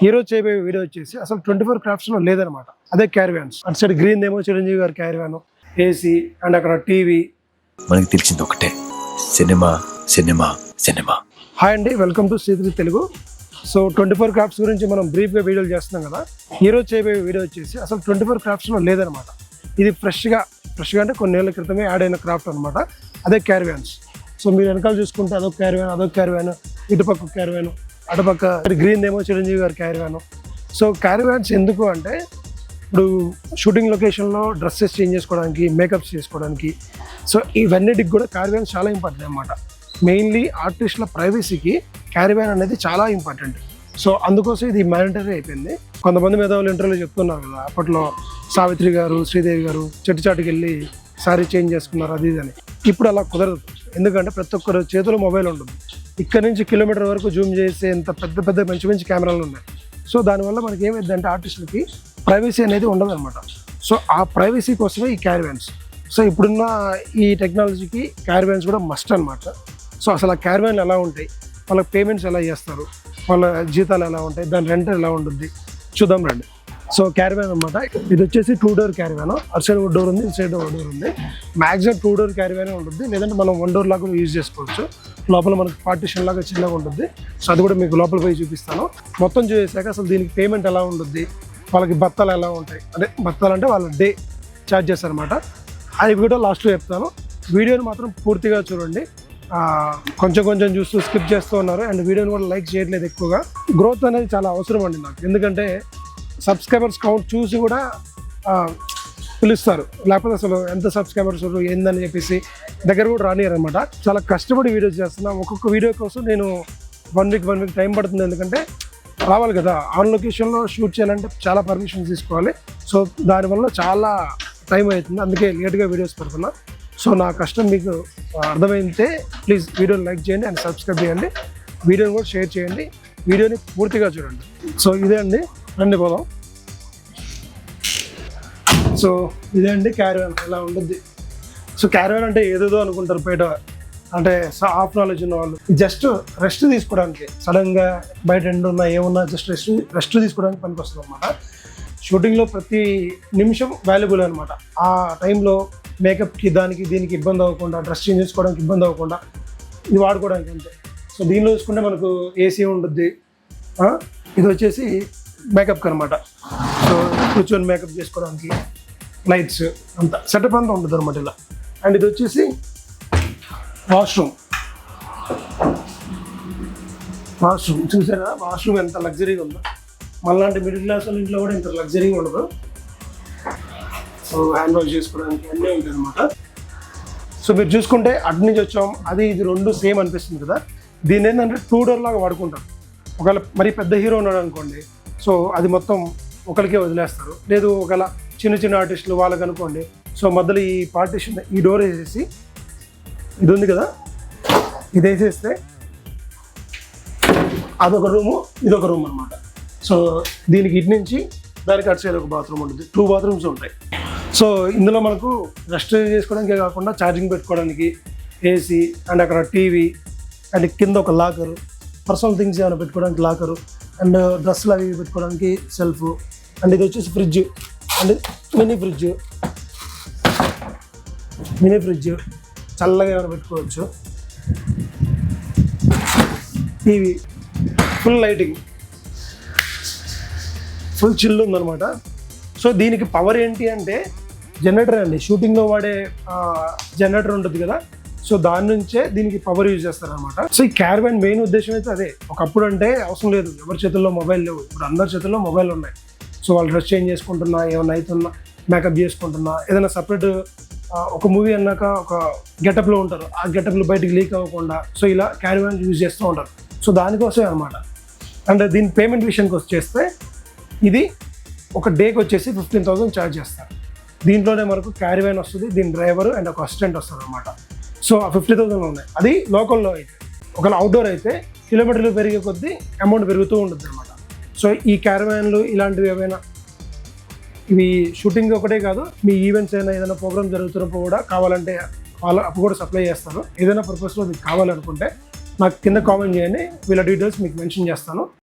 ఈరోజు చేయబోయే వీడియో వచ్చేసి అసలు 24 క్రాఫ్ట్స్లో లేదనమాట. అదే క్యారివాన్స్. అటు సైడ్ గ్రీన్ ఏమో చిరంజీవి గారి క్యారివాన్, ఏసీ అండ్ అక్కడ టీవీ. మనకి తెలిసింది ఒకటే, సినిమా సినిమా సినిమా. హాయ్ అండి, welcome to Sri Sri Telugu. So 24 crafts గురించి మనం బ్రీఫ్గా వీడియోలు చేస్తున్నాం కదా. ఈరోజు చేయబోయే వీడియో వచ్చేసి అసలు 24 క్రాఫ్ట్స్లో లేదనమాట. ఇది ఫ్రెష్గా అంటే కొన్ని ఏళ్ళ క్రితమే యాడ్ అయిన క్రాఫ్ట్ అనమాట. అదే క్యారివాన్స్. సో మీరు వెనకాల చూసుకుంటే అదొక క్యారివాన్, ఇటుపక్క క్యారివాన్, అటుపక్క గ్రీన్ ఏమో చిరంజీవి గారి క్యారివాన్. సో క్యారివాన్స్ ఎందుకు అంటే, ఇప్పుడు షూటింగ్ లొకేషన్లో డ్రెస్సెస్ చేంజ్ చేసుకోవడానికి, మేకప్స్ చేసుకోవడానికి, సో ఇవన్నిటికి కూడా క్యారివాన్స్ చాలా ఇంపార్టెంట్ అనమాట. మెయిన్లీ ఆర్టిస్టుల ప్రైవసీకి క్యారివాన్ అనేది చాలా ఇంపార్టెంట్. సో అందుకోసం ఇది మ్యాండటరీ అయిపోయింది. కొంతమంది మేధావులు ఇంటర్వ్యూలో చెప్తున్నారు కదా, అప్పట్లో సావిత్రి గారు, శ్రీదేవి గారు చెట్టుచాటుకి వెళ్ళి సారీ చేంజ్ చేసుకున్నారు అది ఇది అని. ఇప్పుడు అలా కుదరదు. ఎందుకంటే ప్రతి ఒక్కరు చేతిలో మొబైల్ ఉంటుంది. ఇక్కడ నుంచి కిలోమీటర్ వరకు జూమ్ చేసేంత పెద్ద మంచి కెమెరాలు ఉన్నాయి. సో దానివల్ల మనకి ఏమైందంటే ఆర్టిస్టులకి ప్రైవసీ అనేది ఉండదు అనమాట. సో ఆ ప్రైవసీ కోసమే ఈ క్యారివాన్స్. సో ఇప్పుడున్న ఈ టెక్నాలజీకి క్యారివాన్స్ కూడా మస్ట్ అనమాట. సో అసలు ఆ క్యారివాన్లు ఎలా ఉంటాయి, వాళ్ళకి పేమెంట్స్ ఎలా చేస్తారు, వాళ్ళ జీతాలు ఎలా ఉంటాయి, దాని రెంట్ ఎలా ఉంటుంది చూద్దాం రండి. సో క్యారివాన్ అనమాట. ఇది వచ్చేసి 2 డోర్ క్యారివాన్. అటు సైడ్ 1 డోర్ ఉంది, ఇటు సైడ్ 1 డోర్ ఉంది. మ్యాక్సిమం 2 డోర్ క్యారివానే ఉంటుంది, లేదంటే మనం 1 డోర్ లాగా యూజ్ చేసుకోవచ్చు. లోపల మనకు పార్టిషన్ లాగా చిన్నగా ఉంటుంది. సో అది కూడా మీకు లోపల పోయి చూపిస్తాను. మొత్తం చూసాక అసలు దీనికి పేమెంట్ ఎలా ఉంటుంది, వాళ్ళకి బత్తాలు ఎలా ఉంటాయి, అదే బత్తాలు అంటే వాళ్ళ డే ఛార్జ్ చేస్తారనమాట. అది కూడా లాస్ట్లో చెప్తాను. వీడియోని మాత్రం పూర్తిగా చూడండి. కొంచెం చూస్తూ స్కిప్ చేస్తూ ఉన్నారు అండ్ వీడియోని కూడా లైక్ చేయట్లేదు ఎక్కువగా. గ్రోత్ అనేది చాలా అవసరం అండి నాకు, ఎందుకంటే సబ్స్క్రైబర్స్ కౌంట్ చూసి కూడా పిలుస్తారు, లేకపోతే అసలు ఎంత సబ్స్క్రైబర్స్ ఏందని చెప్పేసి దగ్గర కూడా రానియరు అనమాట. చాలా కష్టపడి వీడియోస్ చేస్తున్నాను. ఒక్కొక్క వీడియో కోసం నేను 1 వీక్ టైం పడుతుంది. ఎందుకంటే రావాలి కదా, ఆన్ లొకేషన్లో షూట్ చేయాలంటే చాలా పర్మిషన్స్ తీసుకోవాలి. సో దానివల్ల చాలా టైం అవుతుంది, అందుకే లేట్గా వీడియోస్ పెడుతున్నా. సో నా కష్టం మీకు అర్థమైతే ప్లీజ్ వీడియోని లైక్ చేయండి అండ్ సబ్స్క్రైబ్ చేయండి. వీడియోని కూడా షేర్ చేయండి. వీడియోని పూర్తిగా చూడండి. సో ఇదే అండి, రండి పోదాం. సో ఇదే అండి క్యారివాన్ ఎలా ఉంటుంది. సో క్యారివాన్ అంటే ఏదేదో అనుకుంటారు బయట, అంటే హాఫ్ నాలెడ్జ్ ఉన్న వాళ్ళు. జస్ట్ రెస్ట్ తీసుకోవడానికి, సడన్గా బయట ఎండ్ ఉన్నా ఏమున్నా జస్ట్ రెస్ట్ తీసుకోవడానికి పనికి వస్తుంది అనమాట. షూటింగ్లో ప్రతి నిమిషం వాల్యుబుల్ అనమాట. ఆ టైంలో మేకప్కి దీనికి ఇబ్బంది అవ్వకుండా, డ్రెస్ చేంజ్ చేసుకోవడానికి ఇబ్బంది అవ్వకుండా ఇది వాడుకోవడానికి అంతే. సో దీనిలో చూసుకుంటే మనకు ఏసీ ఉంటుంది. ఇది వచ్చేసి మేకప్కి అనమాట. సో కూర్చొని మేకప్ చేసుకోవడానికి లైట్స్ అంతా సెటప్ అంతా ఉంటుంది అనమాట ఇలా. అండ్ ఇది వచ్చేసి వాష్రూమ్ చూసారా, వాష్రూమ్ ఎంత లగ్జరీగా ఉందో. మళ్ళీ మిడిల్ క్లాస్ వాళ్ళ ఇంట్లో కూడా ఇంత లగ్జరీగా ఉండదు. సో హ్యాండ్ వాష్ చేసుకోవడానికి అన్నీ ఉంటాయి అనమాట. సో మీరు చూసుకుంటే అటు నుంచి వచ్చాం, అది ఇది 2 సేమ్ అనిపిస్తుంది కదా. దీని ఏంటంటే 2 డోర్ లాగా వాడుకుంటారు. ఒకవేళ మరీ పెద్ద హీరో ఉన్నాడు అనుకోండి, సో అది మొత్తం ఒకరికే వదిలేస్తారు. లేదు ఒకవేళ చిన్న ఆర్టిస్టులు వాళ్ళకి అనుకోండి, సో మధ్యలో ఈ పార్టిషన్, ఈ డోర్ వేసేసి, ఇది ఉంది కదా, ఇది వేసేస్తే అదొక రూము, ఇదొక రూమ్ అనమాట. సో దీనికి ఇటు నుంచి దానికి అటు సైడ్ ఒక బాత్రూమ్ ఉంటుంది. 2 బాత్రూమ్స్ ఉంటాయి. సో ఇందులో మనకు రెస్ట్ చేసుకోవడానికే కాకుండా ఛార్జింగ్ పెట్టుకోవడానికి ఏసీ అండ్ అక్కడ టీవీ అండ్ కింద ఒక లాకరు, పర్సనల్ థింగ్స్ ఏమైనా పెట్టుకోవడానికి లాకరు అండ్ డ్రెస్సులు అవి పెట్టుకోవడానికి సెల్ఫ్. అండ్ ఇది వచ్చేసి ఫ్రిడ్జ్ అండ్ మినీ ఫ్రిడ్జ్ చల్లగా ఏమైనా పెట్టుకోవచ్చు. TV, full lighting, full chill ఉందనమాట. సో దీనికి పవర్ ఏంటి అంటే జనరేటర్ అండి. షూటింగ్లో వాడే జనరేటర్ ఉంటుంది కదా, సో దాని నుంచే దీనికి పవర్ యూజ్ చేస్తారనమాట. సో ఈ క్యారివాన్ మెయిన్ ఉద్దేశం అయితే అదే. ఒకప్పుడు అంటే అవసరం లేదు, ఎవరి చేతుల్లో మొబైల్ లేవు. ఇప్పుడు అందరి చేతుల్లో మొబైల్ ఉన్నాయి. సో వాళ్ళు డ్రెస్ చేంజ్ చేసుకుంటున్నా, ఏమన్నా అవుతున్నా, మేకప్ చేసుకుంటున్నా, ఏదైనా సపరేట్ ఒక మూవీ అన్నాక ఒక గెటప్లో ఉంటారు, ఆ గెటప్లు బయటికి లీక్ అవ్వకుండా సో ఇలా క్యారివాన్ యూజ్ చేస్తూ ఉంటారు. సో దానికోసమే అనమాట. అండ్ దీని పేమెంట్ విషయానికి వచ్చేస్తే ఇది ఒక డేకి వచ్చేసి 15,000 ఛార్జ్ చేస్తారు. దీంట్లోనే మనకు క్యారివాన్ వస్తుంది, దీని డ్రైవర్ అండ్ ఒక అసిస్టెంట్ వస్తుంది అనమాట. సో ఆ 50,000 ఉన్నాయి. అది లోకల్లో అయితే. ఒకవేళ అవుట్డోర్ అయితే కిలోమీటర్లు పెరిగే కొద్దీ అమౌంట్ పెరుగుతూ ఉంటుంది అనమాట. సో ఈ క్యారివాన్లు ఇలాంటివి ఏమైనా, ఇవి షూటింగ్ ఒకటే కాదు, మీ ఈవెంట్స్ అయినా ఏదైనా ప్రోగ్రామ్ జరుగుతున్నప్పుడు కూడా కావాలంటే వాళ్ళు అప్పుడు కూడా సప్లై చేస్తారు. ఏదైనా పర్పస్లో మీకు కావాలనుకుంటే నాకు కింద కామెంట్ చేయండి, వీళ్ళ డీటెయిల్స్ మీకు మెన్షన్ చేస్తాను.